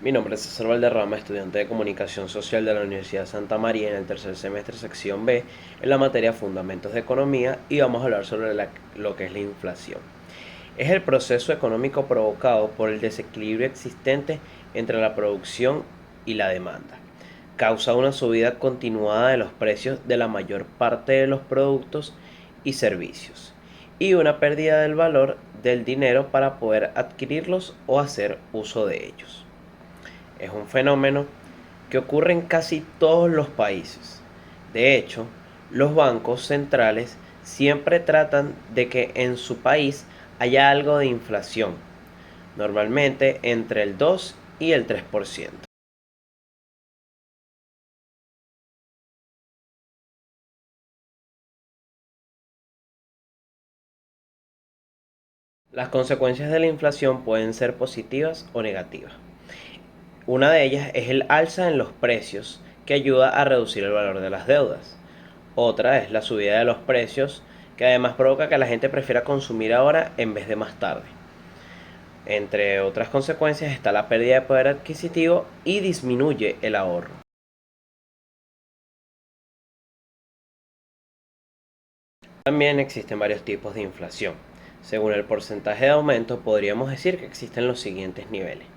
Mi nombre es César Valderrama, estudiante de Comunicación Social de la Universidad Santa María en el tercer semestre sección B en la materia Fundamentos de Economía y vamos a hablar sobre lo que es la inflación. Es el proceso económico provocado por el desequilibrio existente entre la producción y la demanda. Causa una subida continuada de los precios de la mayor parte de los productos y servicios y una pérdida del valor del dinero para poder adquirirlos o hacer uso de ellos. Es un fenómeno que ocurre en casi todos los países. De hecho, los bancos centrales siempre tratan de que en su país haya algo de inflación, normalmente entre el 2 y el 3%. Las consecuencias de la inflación pueden ser positivas o negativas. Una de ellas es el alza en los precios, que ayuda a reducir el valor de las deudas. Otra es la subida de los precios, que además provoca que la gente prefiera consumir ahora en vez de más tarde. Entre otras consecuencias está la pérdida de poder adquisitivo y disminuye el ahorro. También existen varios tipos de inflación. Según el porcentaje de aumento, podríamos decir que existen los siguientes niveles.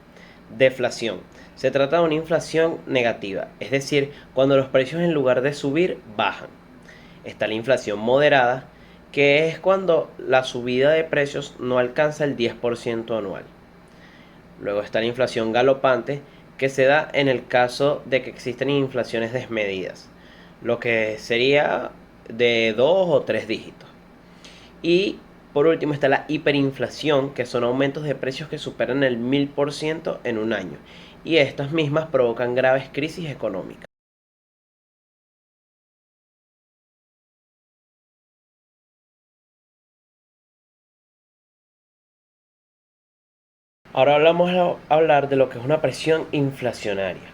Deflación. Se trata de una inflación negativa, es decir, cuando los precios en lugar de subir, bajan. Está la inflación moderada, que es cuando la subida de precios no alcanza el 10% anual. Luego está la inflación galopante, que se da en el caso de que existen inflaciones desmedidas, lo que sería de 2 o 3 dígitos. Y por último está la hiperinflación, que son aumentos de precios que superan el 1000% en un año. Y estas mismas provocan graves crisis económicas. Ahora vamos a hablar de lo que es una presión inflacionaria.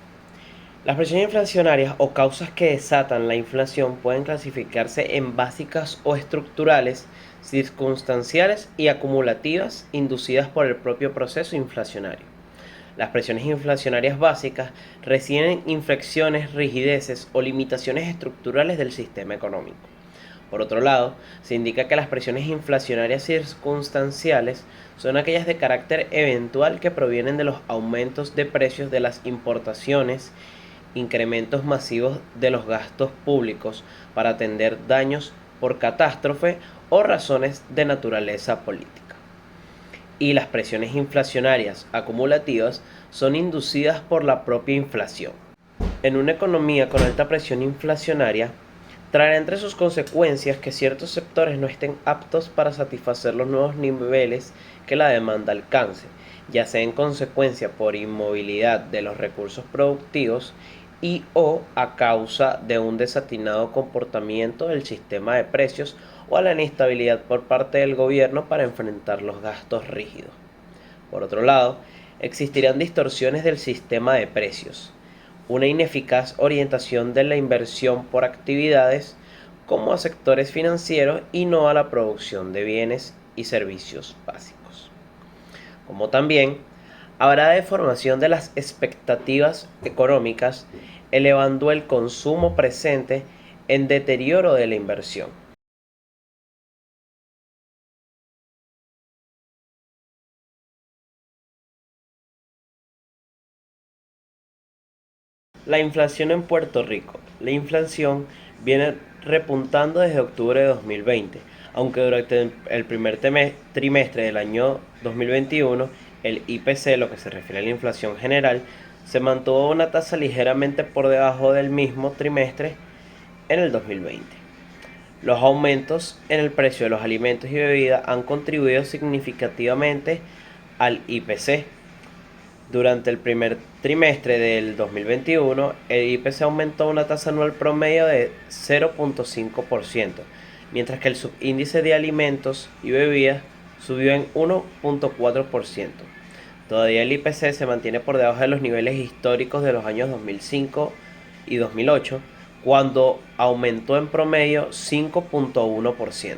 Las presiones inflacionarias o causas que desatan la inflación pueden clasificarse en básicas o estructurales, circunstanciales y acumulativas inducidas por el propio proceso inflacionario. Las presiones inflacionarias básicas residen en inflexiones, rigideces o limitaciones estructurales del sistema económico. Por otro lado, se indica que las presiones inflacionarias circunstanciales son aquellas de carácter eventual que provienen de los aumentos de precios de las importaciones, incrementos masivos de los gastos públicos para atender daños por catástrofe o razones de naturaleza política. Y las presiones inflacionarias acumulativas son inducidas por la propia inflación. En una economía con alta presión inflacionaria, traerá entre sus consecuencias que ciertos sectores no estén aptos para satisfacer los nuevos niveles que la demanda alcance, ya sea en consecuencia por inmovilidad de los recursos productivos y o a causa de un desatinado comportamiento del sistema de precios o a la inestabilidad por parte del gobierno para enfrentar los gastos rígidos. Por otro lado, existirán distorsiones del sistema de precios, una ineficaz orientación de la inversión por actividades como a sectores financieros y no a la producción de bienes y servicios básicos. Como también habrá deformación de las expectativas económicas, elevando el consumo presente en deterioro de la inversión. La inflación en Puerto Rico. La inflación viene repuntando desde octubre de 2020, aunque durante el primer trimestre del año 2021, el IPC, lo que se refiere a la inflación general, se mantuvo a una tasa ligeramente por debajo del mismo trimestre en el 2020. Los aumentos en el precio de los alimentos y bebidas han contribuido significativamente al IPC. Durante el primer trimestre del 2021, el IPC aumentó una tasa anual promedio de 0.5%, mientras que el subíndice de alimentos y bebidas subió en 1.4%. Todavía el IPC se mantiene por debajo de los niveles históricos de los años 2005 y 2008, cuando aumentó en promedio 5.1%.